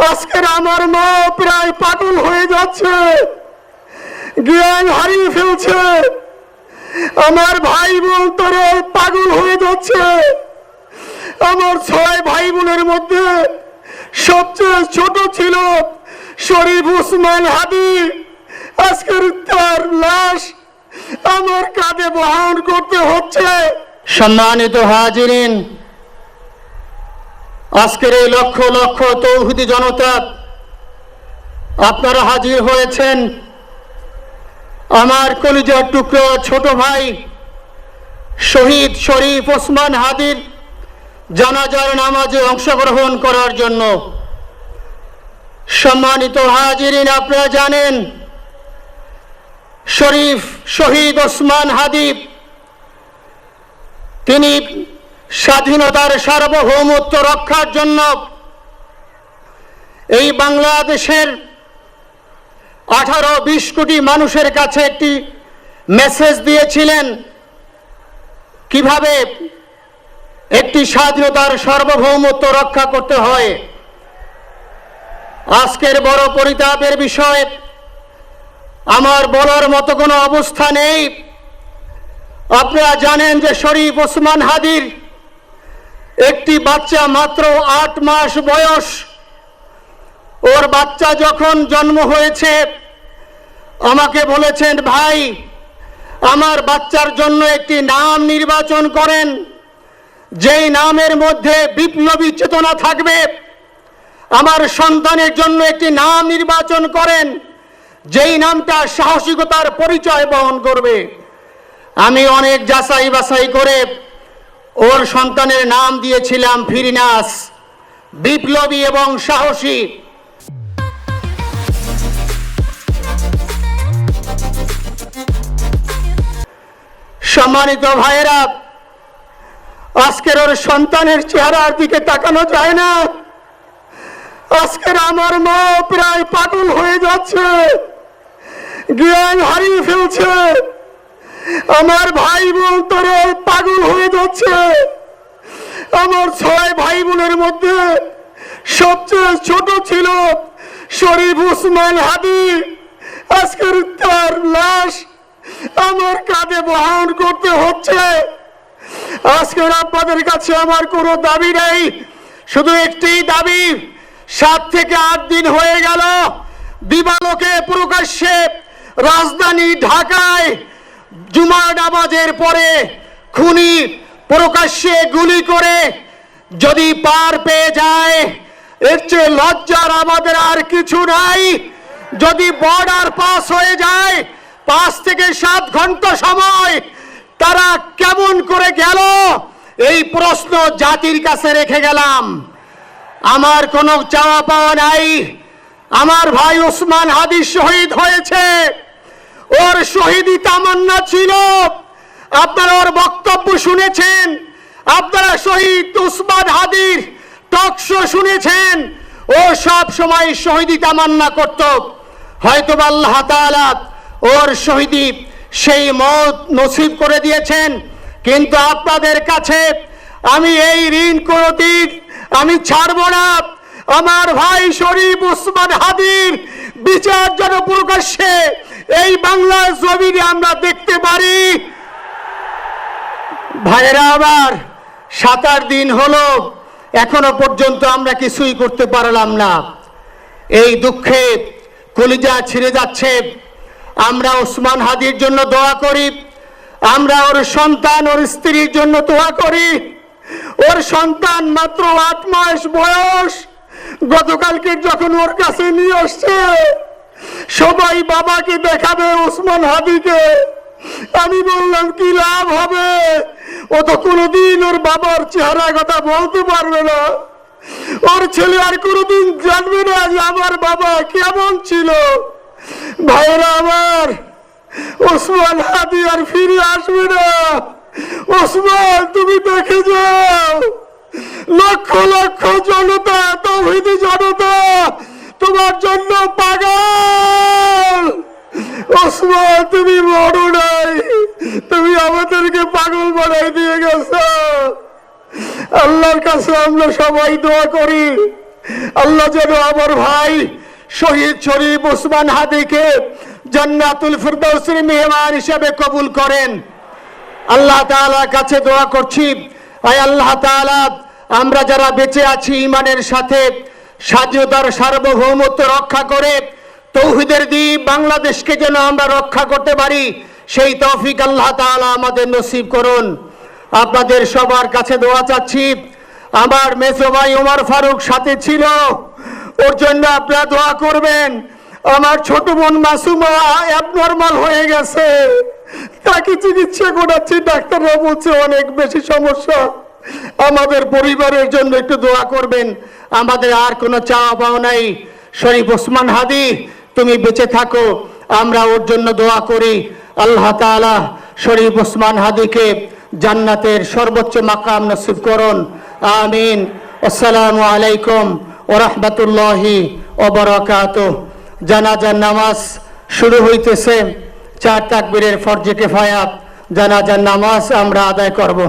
আজকের আমার মা প্রায় পাগল হয়ে যাচ্ছে, জ্ঞান হারিয়ে ফেলছে। আমার ভাই বোন তারা পাগল হয়ে যাচ্ছে। আমার 6 ভাই বোনের মধ্যে সবচেয়ে ছোট ছিল শরীফ ওসমান হাদি। আজকের তার লাশ আমার কাঁধে বহন করতে হচ্ছে। সম্মানিত হাজিরিন, আজকের এই লক্ষ লক্ষ তৌহিদি জনতা, আপনারা হাজির হয়েছেন আমার কলিজার টুকরো ছোট ভাই শহীদ শরীফ ওসমান হাদির জানাজার নামাজে অংশগ্রহণ করার জন্য। সম্মানিত হাজিরিন, আপনারা জানেন শহীদ ওসমান হাদি তিনি স্বাধীনতার সার্বভৌমত্ব রক্ষার জন্য এই বাংলাদেশের 18-20 কোটি মানুষের কাছে একটি মেসেজ দিয়েছিলেন কিভাবে একটি স্বাধীনতার সার্বভৌমত্ব রক্ষা করতে হয়। আজকের বড় পরিতাপের বিষয়, আমার বলার মতো কোনো অবস্থা নেই। আপনারা জানেন যে শরীফ ওসমান হাদির একটি বাচ্চা মাত্র 8 মাস বয়স। ওর বাচ্চা যখন জন্ম হয়েছে আমাকে বলেছেন, ভাই আমার বাচ্চার জন্য একটি নাম নির্বাচন করেন, যেই নামের মধ্যে বিপ্লবী চেতনা থাকবে। আমার সন্তানের জন্য একটি নাম নির্বাচন করেন, যেই নামটা সাহসিকতার পরিচয় বহন করবে। আমি অনেক যাচাই বাছাই করে ওর সন্তানের নাম দিয়েছিলাম ফিরিনাস, বিপ্লবী এবং সাহসী। সম্মানিত ভাইয়েরা, আজকের ওর সন্তানের চেহারার দিকে তাকানো যায় না। আজকের আমার মা প্রায় পাগল হয়ে যাচ্ছে, জ্ঞান হারিয়ে ফেলছে। আমার ভাই বোন তারা পাগল হয়ে যাচ্ছে। আমার 6 ভাই বোনের মধ্যে সবচেয়ে ছোট ছিল শরীফ ওসমান হাদি। আজকের তার লাশ আমার কাঁধে বহন করতে হচ্ছে। আজকের আপনাদের কাছে আমার কোনো দাবি নেই, শুধু একটি দাবি। 7 থেকে 8 দিন হয়ে গেল দিবালোকে প্রকাশ্যে রাজধানী ঢাকায় জুমার নামাজের পরে খুনি প্রকাশ্যে গুলি করে যদি পার পেয়ে যায়, এর চেয়ে লজ্জার আমাদের আর কিছু নাই। যদি বর্ডার পাস হয়ে যায়, 5 থেকে 7 ঘন্টা সময় তারা কেমন করে গেল, এই প্রশ্ন জাতির কাছে রেখে গেলাম। আমার কোনো চাওয়া পাওয়া নাই। আমার ভাই ওসমান হাদি শহীদ হয়েছে, ওর শহীদি তামান্না ছিল। আপনারা ওর বক্তব্য শুনেছেন, আপনারা শহীদ ওসমান হাদির টক শো শুনেছেন। ও সব সময় শহীদি তামান্না করত। হয়তো আল্লাহ তাআলা ওর শহীদি সেই মত নসিব করে দিয়েছেন। কিন্তু আপনাদের কাছে আমি এই ঋণ কোনদিন আমি ছাড়ব না। আমার ভাই শরীফ ওসমান হাদির বিচার যেন প্রকাশ্যে এই বাংলার জমিনে আমরা দেখতে পারি। ভাইয়েরা আমার, 7-8 দিন হলো, এখনো পর্যন্ত আমরা কিছুই করতে পারলাম না। এই দুঃখে কলিজা ছিঁড়ে যাচ্ছে। আমরা ওসমান হাদির জন্য দোয়া করি, আমরা ওর সন্তান ওর স্ত্রীর জন্য দোয়া করি। ওর সন্তান মাত্র 8 মাস বয়স। গতকালকে যখন ওর কাছে নিয়ে আসছে, সবাই বাবাকে দেখাবে ওসমান হাদিকে। আমি বললাম কি লাভ হবে, ও তো কোনোদিন ওর বাবার চেহারা কথা বলতে পারবে না। ওর ছেলে আর কোনোদিন জানবে না যে আমার বাবা কেমন ছিল। ভাইরা আমার, ওসমান হাদি আর ফিরে আসবে না। ওসমান, তুমি দেখে যাও, লক্ষ লক্ষ জনতা, তৌহিদি জনতা তোমার জন্য পাগল। ওসমান, তুমি মরো নাই, তুমি আমাদেরকে পাগল বানাই দিয়ে গেছো। আল্লাহর কাছে আমরা সবাই দোয়া করি, আল্লাহ যেন আমার ভাই শহীদ শরীফ ওসমান হাদিকে জান্নাতুল ফিরদাউসের মেহমান হিসেবে কবুল করেন। আল্লাহ তাআলার কাছে দোয়া করছি, আয় আল্লাহ তাআলা, আমরা যারা বেঁচে আছি ঈমানের সাথে স্বাধীনতার সার্বভৌমত্ব রক্ষা করে তৌহিদের দ্বীপ বাংলাদেশকে যেন আমরা রক্ষা করতে পারি, সেই তৌফিক আল্লাহ তাআলা আমাদের নসিব করুন। আপনাদের সবার কাছে দোয়া চাচ্ছি। আমার মেজো ভাই ওমর ফারুক সাথে ছিল, ওর জন্য আপনারা দোয়া করবেন। আমার ছোট বোন মাসুমা অ্যাবনর্মাল হয়ে গেছে, তাকে চিকিৎসা করাচ্ছি, ডাক্তাররা বলছে অনেক বেশি সমস্যা। আমাদের পরিবারের জন্য একটু দোয়া করবেন। আমাদের আর কোনো চাওয়া পাওয়া নাই। শরীফ ওসমান হাদি তুমি বেঁচে থাকো, আমরা ওর জন্য দোয়া করি। আল্লাহ তাআলা শরীফ ওসমান হাদিকে জান্নাতের সর্বোচ্চ মাকাম নসিব করুন, আমিন। আসসালামু আলাইকুম ওয়া রাহমাতুল্লাহি ওয়া বারাকাতুহু। জানাজার নামাজ শুরু হইতেছে। 4 তাকবীরের ফরজে কিফায়া জানাজার নামাজ আমরা আদায় করব।